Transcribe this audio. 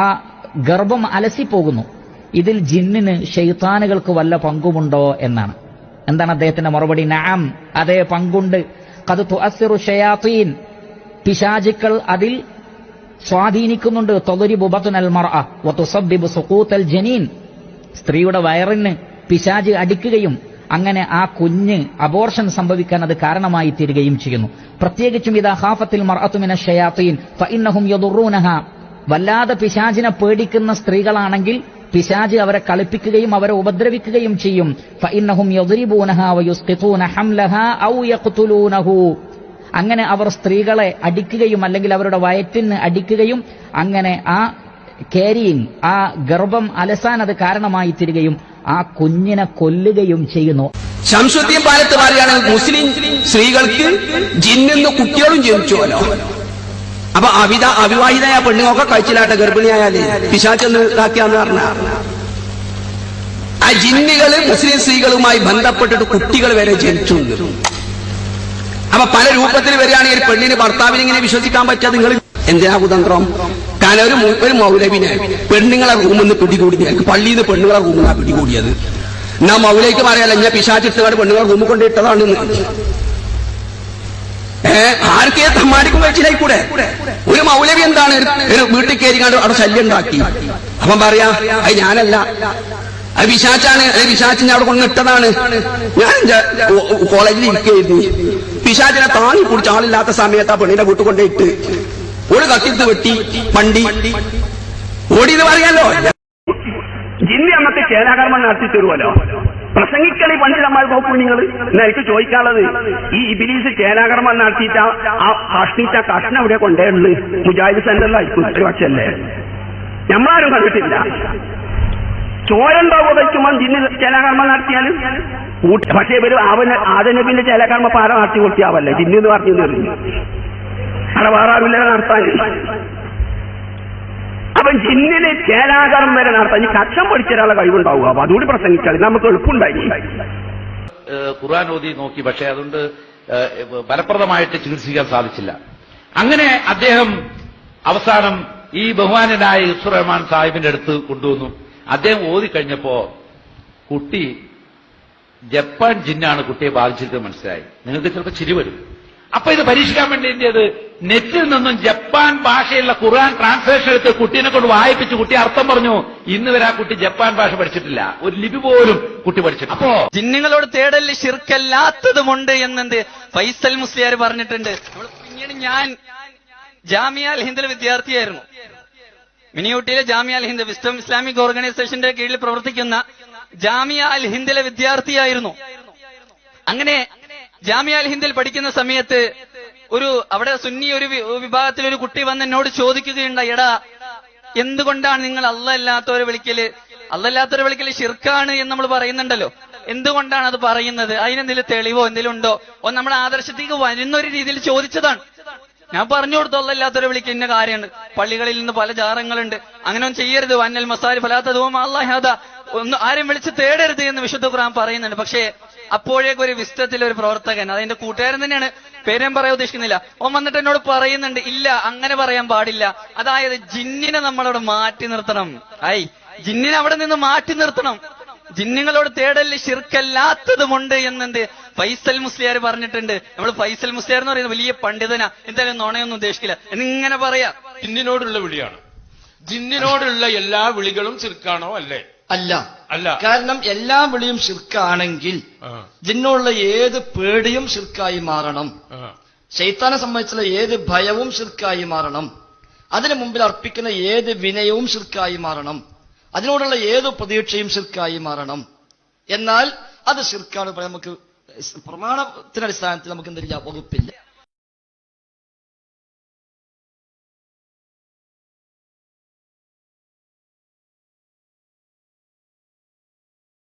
ആ ഗർഭം അലസിപ്പോകുന്നു. ഇതിൽ ജിന്നിന് ശൈത്താനുകൾക്ക് വല്ല പങ്കുമുണ്ടോ എന്നാണ്. എന്താണ് അദ്ദേഹത്തിന്റെ മറുപടി? നഅം, അതേ പങ്കുണ്ട്. ഖദ് തുഅസ്സിറു ശയാത്തീൻ, പിശാചുക്കൾ അതിൽ സ്വാധീനിക്കുന്നുണ്ട്. തദ്രിബു ബത്നൽ മർഅ വതുസബ്ബിബു സുഖൂതൽ ജനീൻ, സ്ത്രീയുടെ വയറിന് പിശാച് അടിക്കുകയും അങ്ങനെ ആ കുഞ്ഞ് അബോർഷൻ സംഭവിക്കാൻ അത് കാരണമായി തീരുകയും ചെയ്യുന്നു. പ്രത്യേകിച്ചും ഇദാ ഖാഫത്തിൽ മർഅതു മിനശ് ശയാത്തീൻ ഫഇന്നഹും യദുറൂനഹാ, വല്ലാതെ പിശാചിനെ പേടിക്കുന്ന സ്ത്രീകളാണെങ്കിൽ പിശാച് അവരെ കളിപ്പിക്കുകയും അവരെ ഉപദ്രവിക്കുകയും ചെയ്യും. ഫഇന്നഹും യദ്രിബൂനഹാ വയുസ്ഖിതൂന ഹംലഹാ ഔ യഖ്തുലൂനഹു, അങ്ങനെ അവർ സ്ത്രീകളെ അടിക്കുകയും അല്ലെങ്കിൽ അവരുടെ വയറ്റിന് അടിക്കുകയും അങ്ങനെ ആ ക്യാരിയിങ്, ആ ഗർഭം അലസാൻ അത് കാരണമായി തീരുകയും ആ കുഞ്ഞിനെ കൊല്ലുകയും ചെയ്യുന്നു. ശംസുദ്ദീൻ പാലത്ത് പറയുകയാണെങ്കിൽ മുസ്ലിം സ്ത്രീകൾക്ക് ജിന്നെന്ന് കുട്ടികളും ജനിച്ചുവല്ലോ. അപ്പൊ അവിവാഹിതയായ പെണ്ണുങ്ങളൊക്കെ കഴിച്ചിലാട്ടെ ഗർഭിണിയായാലേ പിശാചെന്ന് ഇതാക്കിയാന്ന് പറഞ്ഞ ആ ജിന്നുകള് മുസ്ലിം സ്ത്രീകളുമായി ബന്ധപ്പെട്ടിട്ട് കുട്ടികൾ വരെ ജനിച്ചു. അപ്പൊ പല രൂപത്തിൽ വരികയാണെങ്കിൽ ഒരു പെണ്ണിന് ഭർത്താവിനെ ഇങ്ങനെ വിശ്വസിക്കാൻ പറ്റാതെ നിങ്ങൾ എന്തിനാ കുതന്ത്രം? കാരണം ഒരു മൗലവിനെ പെണ്ണുങ്ങളെ റൂമിൽ നിന്ന് പിടികൂടി, പള്ളിയിൽ നിന്ന് പെണ്ണുങ്ങളെ റൂമിൽ നിന്നാണ് പിടികൂടിയത്. എന്നാ മൗലയ്ക്ക് പറയാല്ല ഞാൻ പിശാചിട്ടുകാട് പെണ്ണുങ്ങളെ റൂമിൽ കൊണ്ടിട്ടതാണെന്ന്. ആർക്കേ തമ്മാടിക്കും വെച്ചിലായിക്കൂടെ? ഒരു മൗലവി എന്താണ് ഒരു വീട്ടിൽ കയറിക്കാണ്ട് അവിടെ ശല്യം ഉണ്ടാക്കി. അവൻ പറയാ അത് ഞാനല്ല, അത് പിശാച്ചാണ്, അത് പിശാച്ചിനെ അവിടെ കൊണ്ടിട്ടതാണ്. ഞാൻ കോളേജിൽ ഇരിക്കുകയായിരുന്നു, പിശാച്ചിനെ താങ്ങി പിടിച്ച ആളില്ലാത്ത സമയത്ത് ആ പെണ്ണിന്റെ വീട്ടിൽ കൊണ്ടിട്ട് ഒരു കത്തിത്ത് വെട്ടി വണ്ടി ഓടിയെന്ന് പറയാലോ. ജിന്നി അന്നത്തെ ചേലാകർമ്മം നടത്തി തരുമല്ലോ. പ്രസംഗിക്കളി പണ്ഡിതന്മാർ നോക്കൂ നിങ്ങൾ. എന്നാ എനിക്ക് ചോദിക്കാനുള്ളത്, ഈ ഇബിലീസ് ചേലാകർമ്മം നടത്തിയിട്ട് ആ കഷ്ണിച്ച കഷ്ണം ഇവിടെ കൊണ്ടേയുള്ളു മുജാഹിദ് സെന്ററിലായിരിക്കും ഒരു പക്ഷല്ലേ, ഞമ്മളാരും കണ്ടിട്ടില്ല. ചോരണ്ടാവോ വെച്ചുമ്പോൾ ജിന്ന് ചേലാകർമ്മം നടത്തിയാലും. പക്ഷേ ഇവര് ആദനബിന്റെ ചേലാകർമ്മ പാര നടത്തി കൊടുത്തിയാവല്ലേ ജിന്ന് എന്ന് പറഞ്ഞു തരുന്നു. അവിടെ വേറെ ആരുമില്ല നടത്താൻ. അപ്പൊ ജിന്നിന് ചേലാകർമ്മം വരെ നടത്താൻ ഈ കക്ഷം പഠിച്ചൊരാളെ കഴിവുണ്ടാവുക. അപ്പൊ അതുകൂടി പ്രസംഗിച്ചാൽ നമുക്ക് എളുപ്പമുണ്ടായി. ഖുർആൻ ഓതി നോക്കി, പക്ഷെ അതുകൊണ്ട് ഫലപ്രദമായിട്ട് ചികിത്സിക്കാൻ സാധിച്ചില്ല. അങ്ങനെ അദ്ദേഹം അവസാനം ഈ ബഹുമാനനായ യൂസുഫ് റഹ്മാൻ സാഹിബിന്റെ അടുത്ത് കൊണ്ടുവന്നു. അദ്ദേഹം ഓതിക്കഴിഞ്ഞപ്പോ കുട്ടി ജപ്പാൻ ജിന്നാണ് കുട്ടിയെ ബാധിച്ചിട്ട് മനസ്സിലായി. നിങ്ങൾക്ക് ചിലപ്പോൾ ചിരി വരും. അപ്പൊ ഇത് പരീക്ഷിക്കാൻ വേണ്ടി എന്ത് ചെയ്ത് നെറ്റിൽ നിന്നും ജപ്പാൻ ഭാഷയുള്ള ഖുർആൻ ട്രാൻസ്ലേഷൻ എടുത്ത് കുട്ടീനെ കൊണ്ട് വായിപ്പിച്ച് കുട്ടി അർത്ഥം പറഞ്ഞു. ഇന്ന് വരെ ആ കുട്ടി ജപ്പാൻ ഭാഷ പഠിച്ചിട്ടില്ല, ഒരു ലിപി പോലും കുട്ടി പഠിച്ചിട്ടില്ല. അപ്പോ ജിന്നുകളോട് തേടല് ശിർക്കല്ലാത്തതുമുണ്ട് എന്നെന്ത് ഫൈസൽ മുസ്ലിയാർ പറഞ്ഞിട്ടുണ്ട്. പിന്നീട് ഞാൻ ജാമിയ അൽ ഹിന്ദിലെ വിദ്യാർത്ഥിയായിരുന്നു. മിനിയൂട്ടിയിലെ ജാമിയ അൽ ഹിന്ദ് വിസ്ഡം ഇസ്ലാമിക് ഓർഗനൈസേഷന്റെ കീഴിൽ പ്രവർത്തിക്കുന്ന ജാമിയ അൽ ഹിന്ദിലെ വിദ്യാർത്ഥിയായിരുന്നു. അങ്ങനെ ജാമിയ അൽ ഹിന്ദിൽ പഠിക്കുന്ന സമയത്ത് അവിടെ സുന്നി ഒരു വിഭാഗത്തിൽ ഒരു കുട്ടി വന്ന് എന്നോട് ചോദിക്കുകയുണ്ടായി, എടാ എന്തുകൊണ്ടാണ് നിങ്ങൾ അല്ലാത്തവരെ വിളിക്കല് ഷിർക്കാണ് എന്ന് നമ്മൾ പറയുന്നുണ്ടല്ലോ, എന്തുകൊണ്ടാണ് അത് പറയുന്നത്? അതിനെന്തെങ്കിലും തെളിവോ എന്തെങ്കിലും ഉണ്ടോ? നമ്മുടെ ആദർശത്തേക്ക് വരുന്ന ഒരു രീതിയിൽ ചോദിച്ചതാണ്. ഞാൻ പറഞ്ഞു കൊടുത്തു അല്ലാത്തവരെ വിളിക്കുന്ന കാര്യമുണ്ട്, പള്ളികളിൽ നിന്ന് പല ജാറങ്ങളുണ്ട്, അങ്ങനെ ഒന്നും ചെയ്യരുത്. വന്നൽ മസാരി ഫലാത്തതും അല്ലാഹദ, ഒന്ന് ആരും വിളിച്ച് തേടരുത് എന്ന് വിശുദ്ധ ഖുർആൻ പറയുന്നുണ്ട്. പക്ഷേ അപ്പോഴേക്കും ഒരു വിസ്തത്തിലെ ഒരു പ്രവർത്തകൻ, അതെന്റെ കൂട്ടുകാരൻ തന്നെയാണ്, പേരും പറയാൻ ഉദ്ദേശിക്കുന്നില്ല, ഓൻ വന്നിട്ട് എന്നോട് പറയുന്നുണ്ട്, ഇല്ല അങ്ങനെ പറയാൻ പാടില്ല, അതായത് ജിന്നിനെ നമ്മളവിടെ മാറ്റി നിർത്തണം. ജിന്നിനെ അവിടെ നിന്ന് മാറ്റി നിർത്തണം, ജിന്നുകളോട് തേടല് ശിർക്കല്ലാത്തതുമുണ്ട് എന്നെന്ത് ഫൈസൽ മുസ്ലിയാർ പറഞ്ഞിട്ടുണ്ട്. നമ്മൾ ഫൈസൽ മുസ്ലിയാർ എന്ന് പറയുന്നത് വലിയ പണ്ഡിതനാ, എന്തായാലും നുണയൊന്നും ഉദ്ദേശിക്കില്ല എന്നിങ്ങനെ പറയാ. ജിന്നിനോടുള്ള വിളിയാണ്. ജിന്നിനോടുള്ള എല്ലാ വിളികളും ശിർക്കാണോ? അല്ലേ? അല്ല, അല്ല. കാരണം എല്ലാ വിളിയും ശിർക്കാണെങ്കിൽ ജിന്നോടുള്ള ഏത് പേടിയും ശിർക്കായി മാറണം. ശൈത്താനെ സംബന്ധിച്ചുള്ള ഏത് ഭയവും ശിർക്കായി മാറണം. അതിനു മുമ്പിൽ അർപ്പിക്കുന്ന ഏത് വിനയവും ശിർക്കായി മാറണം. അതിനോടുള്ള ഏത് പ്രതീക്ഷയും ശിർക്കായി മാറണം. എന്നാൽ അത് ശിർക്കാണ് നമുക്ക് പ്രമാണത്തിന്റെ അടിസ്ഥാനത്തിൽ നമുക്ക് എന്തില്ല, വകുപ്പില്ല.